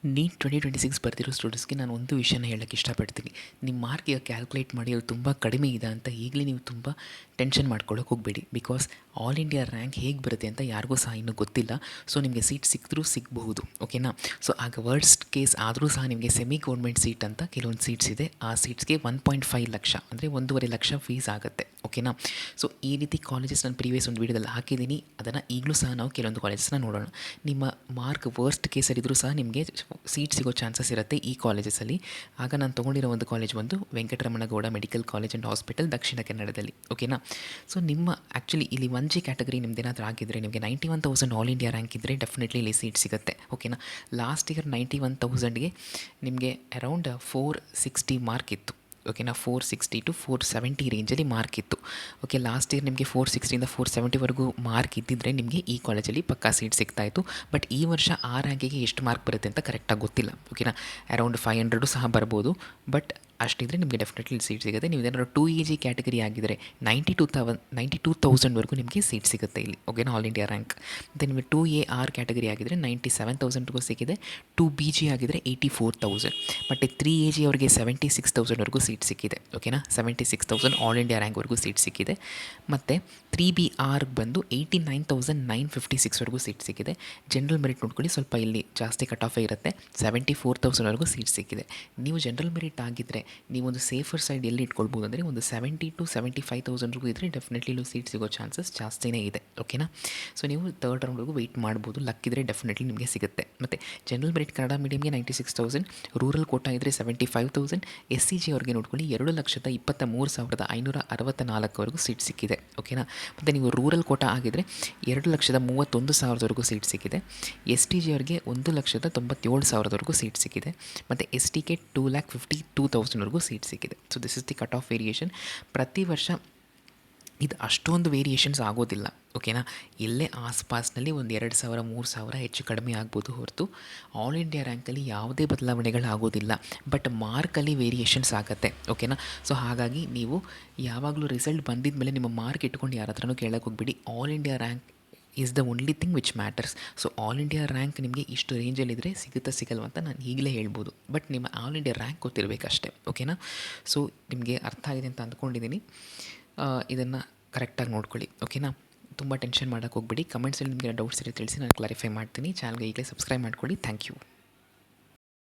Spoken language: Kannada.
ನೀಟ್ 2026 ಬರ್ತಿರೋ ಸ್ಟೂಡೆಂಟ್ಸ್ಗೆ ನಾನು ಒಂದು ವಿಷಯನ ಹೇಳೋಕ್ಕೆ ಇಷ್ಟಪಡ್ತೀನಿ. ನಿಮ್ಮ ಮಾರ್ಕ್ ಈಗ ಕ್ಯಾಲ್ಕುಲೇಟ್ ಮಾಡಿ ಅದು ತುಂಬ ಕಡಿಮೆ ಇದೆ ಅಂತ ಈಗಲೇ ನೀವು ತುಂಬ ಟೆನ್ಷನ್ ಮಾಡ್ಕೊಳ್ಳೋಕೆ ಹೋಗಬೇಡಿ. ಬಿಕಾಸ್ ಆಲ್ ಇಂಡಿಯಾ ರ್ಯಾಂಕ್ ಹೇಗೆ ಬರುತ್ತೆ ಅಂತ ಯಾರಿಗೂ ಸಹ ಇನ್ನೂ ಗೊತ್ತಿಲ್ಲ. ಸೊ ನಿಮಗೆ ಸೀಟ್ ಸಿಕ್ಕಿದ್ರೂ ಸಿಗಬಹುದು, ಓಕೆನಾ. ಸೊ ಆಗ ವರ್ಸ್ಟ್ ಕೇಸ್ ಆದರೂ ಸಹ ನಿಮಗೆ ಸೆಮಿ ಗೌರ್ಮೆಂಟ್ ಸೀಟ್ ಅಂತ ಕೆಲವೊಂದು ಸೀಟ್ಸ್ ಇದೆ. ಆ ಸೀಟ್ಸ್ಗೆ 1.5 ಲಕ್ಷ ಅಂದರೆ 1.5 ಲಕ್ಷ ಫೀಸ್ ಆಗುತ್ತೆ, ಓಕೆನಾ. ಸೊ ಈ ರೀತಿ ಕಾಲೇಜಸ್ ನಾನು ಪ್ರೀವಿಯಸ್ ಒಂದು ವೀಡಿಯೋದಲ್ಲಿ ಹಾಕಿದ್ದೀನಿ. ಅದನ್ನು ಈಗಲೂ ಸಹ ನಾವು ಕೆಲವೊಂದು ಕಾಲೇಜಸ್ನ ನೋಡೋಣ. ನಿಮ್ಮ ಮಾರ್ಕ್ ವರ್ಸ್ಟ್ ಕೇಸಲ್ಲಿದ್ದರೂ ಸಹ ನಿಮಗೆ ಸೀಟ್ ಸಿಗೋ ಚಾನ್ಸಸ್ ಇರುತ್ತೆ ಈ ಕಾಲೇಜಸಲ್ಲಿ. ಆಗ ನಾನು ತೊಗೊಂಡಿರೋ ಒಂದು ಕಾಲೇಜ್ ಬಂದು Venkataramana Gowda medical college and hospital, ದಕ್ಷಿಣ ಕನ್ನಡದಲ್ಲಿ, ಓಕೆನಾ. ಸೊ ನಿಮ್ಮ ಆ್ಯಕ್ಚುಲಿ ಇಲ್ಲಿ 1G ಕ್ಯಾಟಗರಿ ನಿಮ್ದೇನಾದರೂ ಆಗಿದ್ದರೆ ನಿಮಗೆ 91,000 ಆಲ್ ಇಂಡಿಯಾ ರ್ಯಾಂಕ್ ಇದ್ದರೆ ಡೆಫಿನೆಟ್ಲಿ ಇಲ್ಲಿ ಸೀಟ್ ಸಿಗುತ್ತೆ, ಓಕೆನಾ. ಲಾಸ್ಟ್ ಇಯರ್ 91,000ಗೆ ನಿಮಗೆ ಅರೌಂಡ್ 460 ಮಾರ್ಕ್ ಇತ್ತು, ಓಕೆನಾ. 460 to 470 ರೇಂಜಲ್ಲಿ ಮಾರ್ಕ್ ಇತ್ತು, ಓಕೆ. ಲಾಸ್ಟ್ ಇಯರ್ ನಿಮಗೆ 460ಇಂದ 470ವರೆಗೂ ಮಾರ್ಕ್ ಇದ್ದಿದ್ದರೆ ನಿಮಗೆ ಈ ಕಾಲೇಜಲ್ಲಿ ಪಕ್ಕಾ ಸೀಟ್ ಸಿಗ್ತಾಯಿತ್ತು. ಬಟ್ ಈ ವರ್ಷ ಆ ರ್ಯಾಂಕಿಗೆ ಎಷ್ಟು ಮಾರ್ಕ್ ಬರುತ್ತೆ ಅಂತ ಕರೆಕ್ಟಾಗಿ ಗೊತ್ತಿಲ್ಲ, ಓಕೆನಾ. ಅರೌಂಡ್ 500 ಸಹ ಬರ್ಬೋದು. ಬಟ್ ಅಷ್ಟಿದ್ರೆ ನಿಮಗೆ ಡೆಫಿನೆಟ್ಲಿ ಸೀಟ್ ಸಿಗುತ್ತೆ. ನೀವು ಏನಾದರೂ 2EG ಕ್ಯಾಟಗರಿ ಆಗಿದ್ದರೆ 92,000ವರೆಗೂ ನಿಮಗೆ ಸೀಟ್ ಸಿಗುತ್ತೆ ಇಲ್ಲಿ, ಓಕೆನಾ, ಆಲ್ ಇಂಡಿಯಾ ರ್ಯಾಂಕ್. ಮತ್ತು ನಿಮಗೆ 2AR ಕ್ಯಾಟಗರಿ ಆಗಿದ್ದರೆ 97,000ವರೆಗೂ ಸಿಕ್ಕಿದೆ. 2BG ಆಗಿದ್ದರೆ 84,000. ಮತ್ತು 3AG ಅವರಿಗೆ 76,000ವರೆಗೂ ಸೀಟ್ ಸಿಕ್ಕಿದೆ, ಓಕೆನಾ. 76,000 ಆಲ್ ಇಂಡಿಯಾ ರ್ಯಾಂಕ್ವರೆಗೂ ಸೀಟ್ ಸಿಕ್ಕಿದೆ. ಮತ್ತು 3BR ಬಂದು 89,956ವರೆಗೂ ಸೀಟ್ ಸಿಕ್ಕಿದೆ. ಜನರಲ್ ಮೆರಿಟ್ ನೋಡ್ಕೊಳ್ಳಿ, ಸ್ವಲ್ಪ ಇಲ್ಲಿ ಜಾಸ್ತಿ ಕಟ್ ಆಫೇ ಇರುತ್ತೆ. 74,000ವರೆಗೂ ಸೀಟ್ ಸಿಕ್ಕಿದೆ. ನೀವು ಜನರಲ್ ಮೆರಿಟ್ ಆಗಿದ್ದರೆ ನೀವೊಂದು ಸೇಫರ್ ಸೈಡ್ ಎಲ್ಲಿ ಇಟ್ಕೊಳ್ಬೋದು ಅಂದರೆ ಒಂದು 70 to 75,000ವರೆಗೂ ಇದ್ದರೆ ಡೆಫಿನೆಟ್ಲಿ ಇಲ್ಲಿ ಸೀಟ್ ಸಿಗೋ ಚಾನ್ಸಸ್ ಜಾಸ್ತಿನೇ ಇದೆ, ಓಕೆನಾ. ಸೊ ನೀವು ಥರ್ಡ್ ರೌಂಡ್ವರೆಗೂ ವೆಯ್ಟ್ ಮಾಡ್ಬೋದು. ಲಕ್ಕಿದ್ರೆ ಡೆಫಿನೆಟ್ಲಿ ನಿಮಗೆ ಸಿಗುತ್ತೆ. ಮತ್ತು ಜನರಲ್ ಮೆರಿಟ್ ಕನ್ನಡ ಮೀಡಿಯಮ್ಗೆ 96,000, ರೂರಲ್ ಕೋಟಾ ಇದ್ದರೆ 75,000. SCG ಅವ್ರಿಗೆ ನೋಡ್ಕೊಳ್ಳಿ 2,23,564ವರೆಗೂ ಸೀಟ್ ಸಿಕ್ಕಿದೆ, ಓಕೆನಾ. ಮತ್ತು ನೀವು ರೂರಲ್ ಕೋಟಾ ಆಗಿದ್ದರೆ 2,31,000ವರೆಗೂ ಸೀಟ್ ಸಿಕ್ಕಿದೆ. STG ಅವ್ರಿಗೆ 1,97,000ವರೆಗೂ ಸೀಟ್ ಸಿಕ್ಕಿದೆ. ಮತ್ತು STK 2,52,000ವರೆಗೂ ಸೀಟ್ ಸಿಕ್ಕಿದೆ. So this is the cut off variation. ಪ್ರತಿ ವರ್ಷ ಇದು ಅಷ್ಟೊಂದು ವೇರಿಯೇಷನ್ಸ್ ಆಗೋದಿಲ್ಲ, ಓಕೆನಾ. ಇಲ್ಲೇ ಆಸ್ಪಾಸ್ನಲ್ಲಿ ಒಂದು 2,000 3,000 ಹೆಚ್ಚು ಕಡಿಮೆ ಆಗ್ಬೋದು ಹೊರತು ಆಲ್ ಇಂಡಿಯಾ ರ್ಯಾಂಕಲ್ಲಿ ಯಾವುದೇ ಬದಲಾವಣೆಗಳಾಗೋದಿಲ್ಲ. ಬಟ್ ಮಾರ್ಕಲ್ಲಿ ವೇರಿಯೇಷನ್ಸ್ ಆಗುತ್ತೆ, ಓಕೆನಾ. ಸೊ ಹಾಗಾಗಿ ನೀವು ಯಾವಾಗಲೂ ರಿಸಲ್ಟ್ ಬಂದಿದ ಮೇಲೆ ನಿಮ್ಮ ಮಾರ್ಕ್ ಇಟ್ಕೊಂಡು ಯಾರ ಹತ್ರನೂ ಕೇಳೋಕೆ ಹೋಗ್ಬಿಡಿ. All India rank is the only thing which matters. So all India rank ನಿಮಗೆ ಇಷ್ಟು ರೇಂಜಲ್ಲಿದ್ದರೆ ಸಿಗುತ್ತಾ ಸಿಗಲ್ವ ಅಂತ ನಾನು ಈಗಲೇ ಹೇಳ್ಬೋದು. ಬಟ್ ನಿಮ್ಮ ಆಲ್ ಇಂಡಿಯಾ ರ್ಯಾಂಕ್ ಗೊತ್ತಿರಬೇಕಷ್ಟೇ, ಓಕೆನಾ. ಸೊ ನಿಮಗೆ ಅರ್ಥ ಆಗಿದೆ ಅಂತ ಅಂದ್ಕೊಂಡಿದ್ದೀನಿ. ಇದನ್ನು ಕರೆಕ್ಟಾಗಿ ನೋಡ್ಕೊಳ್ಳಿ, ಓಕೆನಾ. ತುಂಬ ಟೆನ್ಷನ್ ಮಾಡೋಕ್ಕೆ ಹೋಗ್ಬಿಡಿ. ಕಮೆಂಟ್ಸಲ್ಲಿ ನಿಮಗೆ ಡೌಟ್ಸ್ ಇರೋ ತಿಳಿಸಿ, ನಾನು ಕ್ಲಾರಿಫೈ ಮಾಡ್ತೀನಿ. ಚಾನಲ್ಗೆ ಈಗಲೇ ಸಬ್ಸ್ಕ್ರೈಬ್ ಮಾಡ್ಕೊಳ್ಳಿ. Thank you.